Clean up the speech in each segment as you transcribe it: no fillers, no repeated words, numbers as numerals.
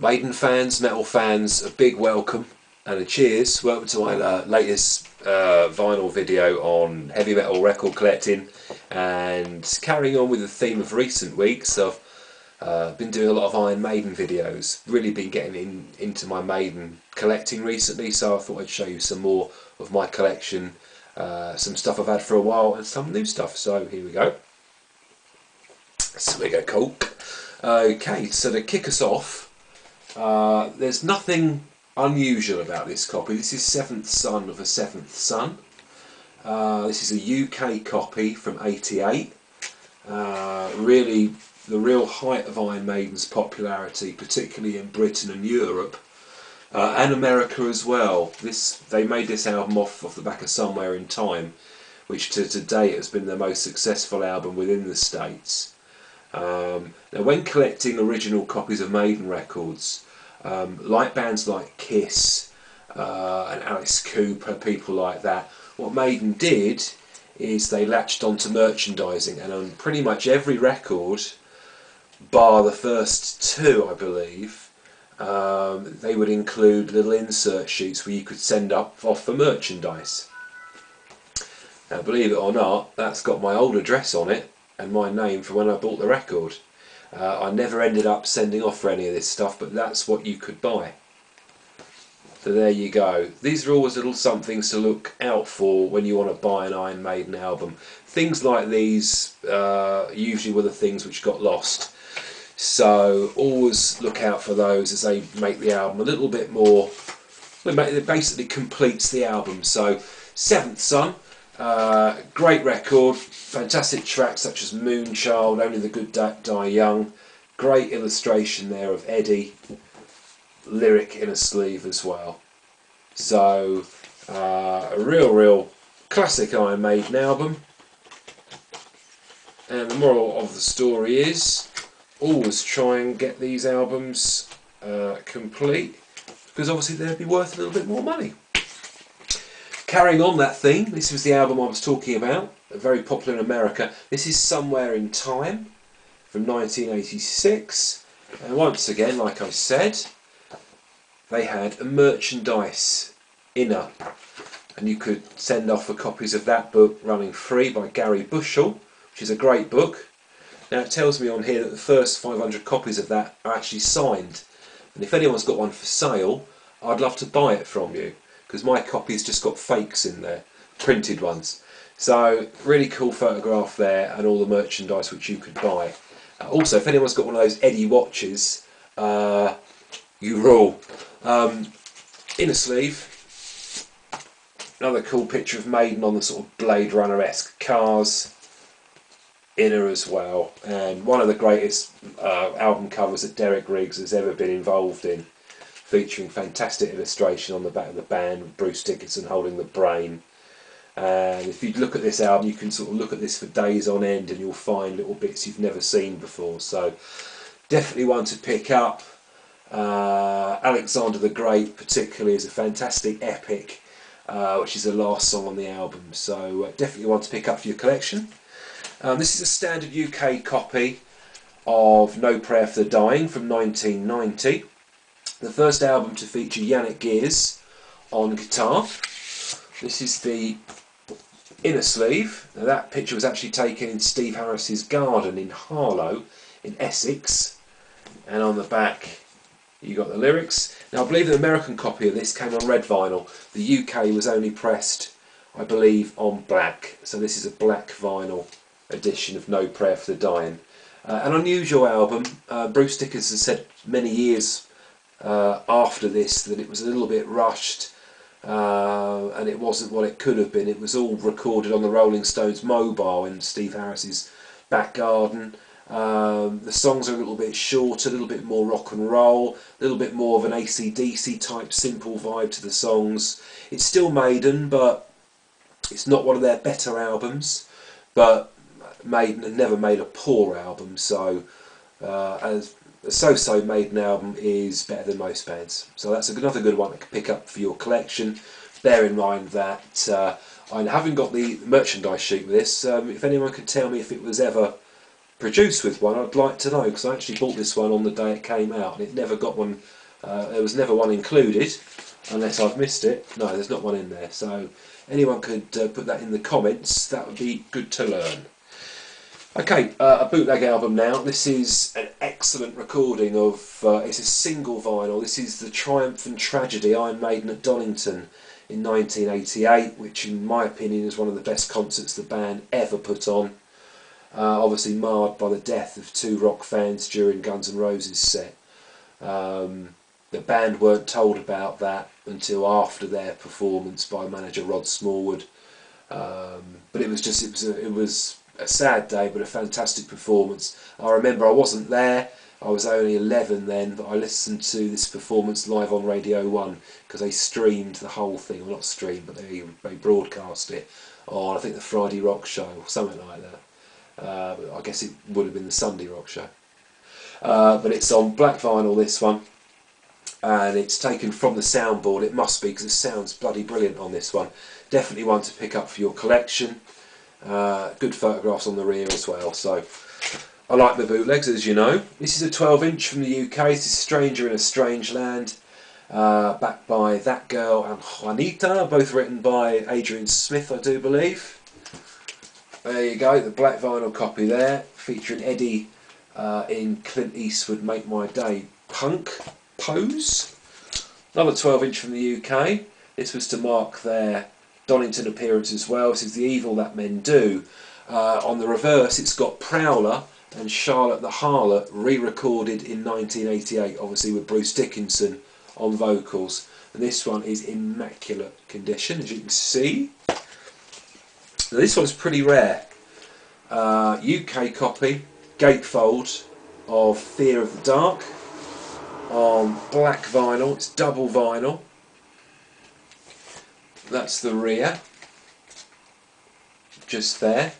Maiden fans, metal fans, a big welcome and a cheers. Welcome to my latest vinyl video on heavy metal record collecting, and carrying on with the theme of recent weeks. I've been doing a lot of Iron Maiden videos, really been getting into my Maiden collecting recently, so I thought I'd show you some more of my collection, some stuff I've had for a while and some new stuff. So here we go. Swig of Coke. Okay, so to kick us off, there's nothing unusual about this copy. This is Seventh Son of a Seventh Son. This is a UK copy from '88. Really, the real height of Iron Maiden's popularity, particularly in Britain and Europe, and America as well. They made this album off the back of Somewhere in Time, which to date has been the most successful album within the States. Now, when collecting original copies of Maiden records, like bands like Kiss and Alice Cooper, people like that, what Maiden did is they latched onto merchandising, and on pretty much every record, bar the first two, I believe, they would include little insert sheets where you could send off for merchandise. Now, believe it or not, that's got my old address on it and my name from when I bought the record. I never ended up sending off for any of this stuff, but that's what you could buy. So there you go. These are always little somethings to look out for when you want to buy an Iron Maiden album. Things like these usually were the things which got lost. So always look out for those as they make the album a little bit more. It basically completes the album. So Seventh Son. Great record, fantastic tracks such as Moonchild, Only the Good Die Young, great illustration there of Eddie, lyric in a sleeve as well. So a real classic Iron Maiden album, and the moral of the story is always try and get these albums complete, because obviously they'd be worth a little bit more money. Carrying on that theme, this was the album I was talking about, very popular in America. This is Somewhere in Time from 1986, and once again, like I said, they had a merchandise inner, and you could send off for copies of that book, Running Free by Gary Bushell, which is a great book. Now it tells me on here that the first 500 copies of that are actually signed, and if anyone's got one for sale, I'd love to buy it from you, because my copy's just got fakes in there, printed ones. So really cool photograph there, and all the merchandise which you could buy. Also, if anyone's got one of those Eddie watches, you rule. Inner sleeve, another cool picture of Maiden on the sort of Blade Runner-esque cars. Inner as well, and one of the greatest album covers that Derek Riggs has ever been involved in, featuring fantastic illustration on the back of the band with Bruce Dickinson holding the brain. And if you look at this album, you can sort of look at this for days on end and you'll find little bits you've never seen before. So definitely one to pick up. Alexander the Great particularly is a fantastic epic, which is the last song on the album. So definitely one to pick up for your collection. This is a standard UK copy of No Prayer for the Dying from 1990. The first album to feature Yannick Gears on guitar. This is the inner sleeve. Now that picture was actually taken in Steve Harris's garden in Harlow in Essex, and on the back you got the lyrics. Now I believe the American copy of this came on red vinyl. The UK was only pressed, I believe, on black, so this is a black vinyl edition of No Prayer for the Dying. An unusual album. Bruce Dickinson said many years after this that it was a little bit rushed, and it wasn't what it could have been. It was all recorded on the Rolling Stones mobile in Steve Harris's back garden. The songs are a little bit shorter, a little bit more rock and roll, a little bit more of an AC/DC type simple vibe to the songs. It's still Maiden, but it's not one of their better albums. But Maiden had never made a poor album, so as a so-so Maiden album is better than most bands. So that's another good one to pick up for your collection. Bear in mind that I haven't got the merchandise sheet with this. If anyone could tell me if it was ever produce with one, I'd like to know, because I actually bought this one on the day it came out and it never got one. There was never one included, unless I've missed it. No, there's not one in there. So anyone could put that in the comments. That would be good to learn. Okay, a bootleg album now. This is an excellent recording of, it's a single vinyl. This is the Triumph and Tragedy Iron Maiden at Donington in 1988, which in my opinion is one of the best concerts the band ever put on. Obviously marred by the death of 2 rock fans during Guns N' Roses set. The band weren't told about that until after their performance by manager Rod Smallwood. But it was a sad day, but a fantastic performance. I remember I wasn't there. I was only 11 then, but I listened to this performance live on Radio 1 because they streamed the whole thing. Well, not streamed, but they broadcast it on, I think, the Friday Rock Show or something like that. I guess it would have been the Sunday Rock Show. But it's on black vinyl, this one, and it's taken from the soundboard. It must be, because it sounds bloody brilliant on this one. Definitely one to pick up for your collection. Good photographs on the rear as well. So I like the bootlegs, as you know. This is a 12-inch from the UK. This is Stranger in a Strange Land, backed by That Girl and Juanita, both written by Adrian Smith, I do believe. There you go, the black vinyl copy there, featuring Eddie in Clint Eastwood Make My Day punk pose. Another 12-inch from the UK. This was to mark their Donington appearance as well. This is The Evil That Men Do. On the reverse it's got Prowler and Charlotte the Harlot re-recorded in 1988, obviously with Bruce Dickinson on vocals. And this one is immaculate condition, as you can see. Now this one's pretty rare. UK copy, Gatefold, of Fear of the Dark on black vinyl. It's double vinyl. That's the rear, just there.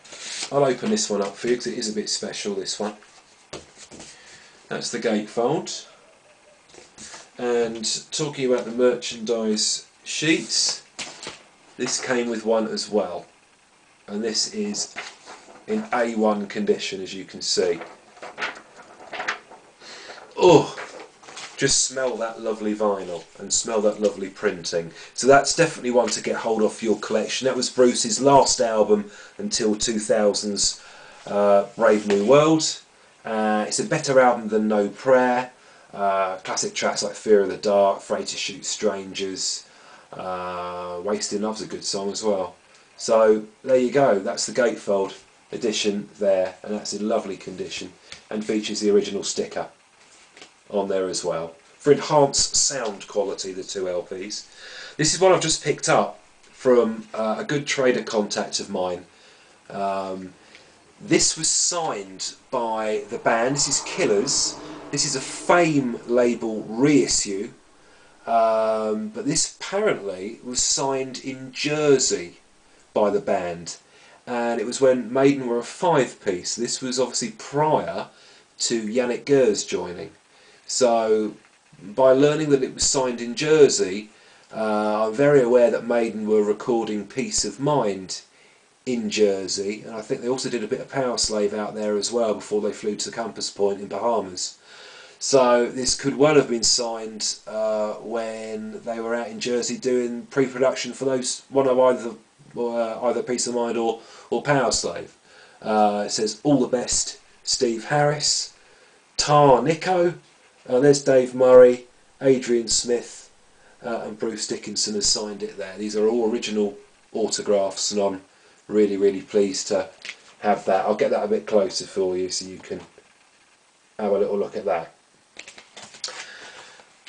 I'll open this one up for you because it is a bit special, this one. That's the gatefold. And talking about the merchandise sheets, this came with one as well. And this is in A1 condition, as you can see. Oh! Just smell that lovely vinyl and smell that lovely printing. So that's definitely one to get hold of for your collection. That was Bruce's last album until 2000's Brave New World. It's a better album than No Prayer. Classic tracks like Fear of the Dark, Afraid to Shoot Strangers, Wasting Love's a good song as well. So there you go, that's the Gatefold edition there, and that's in lovely condition and features the original sticker on there as well, for enhanced sound quality, the 2 LPs. This is one I've just picked up from a good trader contact of mine. This was signed by the band. This is Killers. This is a Fame label reissue, but this apparently was signed in Jersey by the band, and it was when Maiden were a 5-piece. This was obviously prior to Yannick Gers joining. So, by learning that it was signed in Jersey, I'm very aware that Maiden were recording Peace of Mind in Jersey, and I think they also did a bit of Power Slave out there as well before they flew to Compass Point in Bahamas. So this could well have been signed when they were out in Jersey doing pre-production for those, one of either Peace of Mind or Power Slave. It says, all the best, Steve Harris, Tar Nico. There's Dave Murray, Adrian Smith, and Bruce Dickinson has signed it there. These are all original autographs, and I'm really, really pleased to have that. I'll get that a bit closer for you so you can have a little look at that.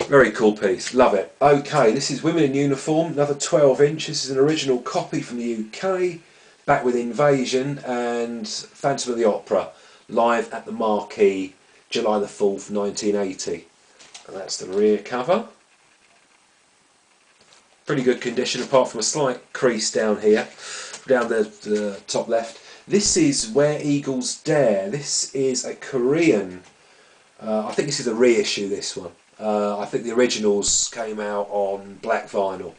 Very cool piece, love it. Okay, this is Women in Uniform, another 12-inch. This is an original copy from the UK, back with Invasion and Phantom of the Opera, live at the Marquee, July the 4th, 1980. And that's the rear cover. Pretty good condition, apart from a slight crease down here, down the top left. This is Where Eagles Dare. This is a Korean, I think this is a reissue, this one. I think the originals came out on black vinyl.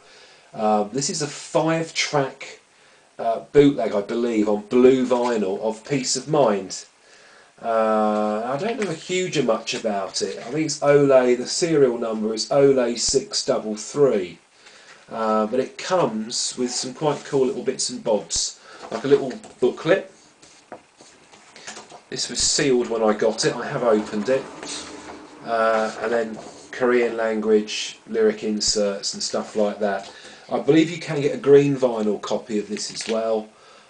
This is a 5-track bootleg, I believe, on blue vinyl of Peace of Mind. I don't know a huge much about it. I think it's Olay, the serial number is Olay 633. But it comes with some quite cool little bits and bobs, like a little booklet. This was sealed when I got it, I have opened it. And then Korean language, lyric inserts and stuff like that. I believe you can get a green vinyl copy of this as well.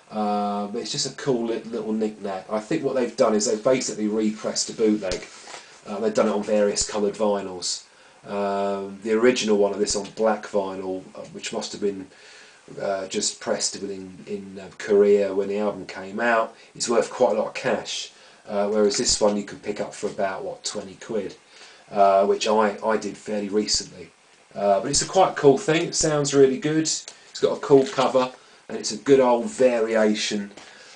But it's just a cool little knick-knack. I think what they've done is they've basically repressed a bootleg. They've done it on various coloured vinyls. The original one of this on black vinyl, which must have been just pressed in Korea when the album came out, is worth quite a lot of cash. Whereas this one you can pick up for about, what, 20 quid, which I did fairly recently. But it's a quite cool thing, it sounds really good, it's got a cool cover, and it's a good old variation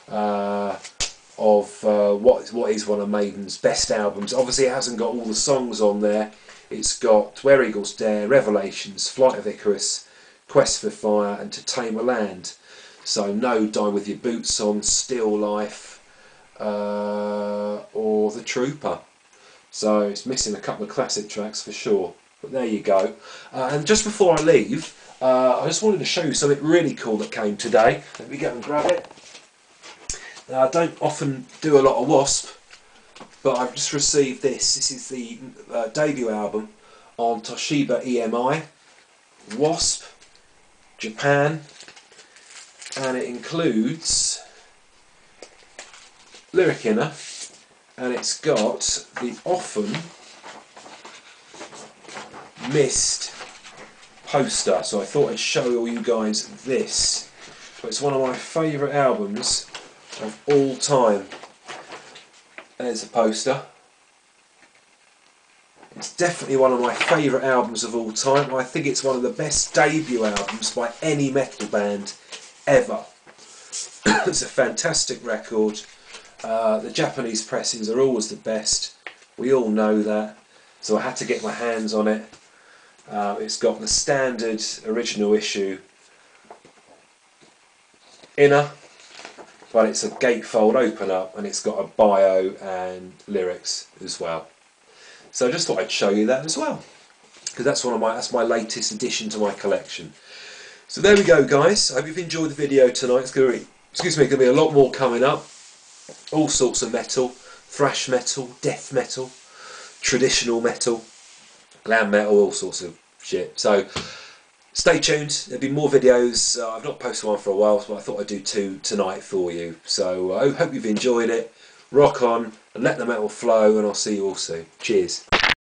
of what is one of Maiden's best albums. Obviously it hasn't got all the songs on there. It's got Where Eagles Dare, Revelations, Flight of Icarus, Quest for Fire and To Tame a Land. So no Die With Your Boots On, Still Life or The Trooper. So it's missing a couple of classic tracks for sure. But there you go. And just before I leave, I just wanted to show you something really cool that came today. Let me go and grab it. Now, I don't often do a lot of W.A.S.P, but I've just received this. This is the debut album on Toshiba EMI, W.A.S.P, Japan, and it includes lyric inner, and it's got the often missed poster, so I thought I'd show all you guys this. But it's one of my favourite albums of all time. There's a poster. It's definitely one of my favourite albums of all time. I think it's one of the best debut albums by any metal band ever. It's a fantastic record. The Japanese pressings are always the best. We all know that. So I had to get my hands on it. It's got the standard original issue inner, but it's a gatefold open up, and it's got a bio and lyrics as well. So I just thought I'd show you that as well, because that's my latest addition to my collection. So there we go, guys. I hope you've enjoyed the video tonight. It's going to be a lot more coming up. All sorts of metal, thrash metal, death metal, traditional metal, glam metal, all sorts of shit. So stay tuned, there'll be more videos. I've not posted one for a while, so I thought I'd do two tonight for you. So I hope you've enjoyed it. Rock on and let the metal flow, and I'll see you all soon. Cheers.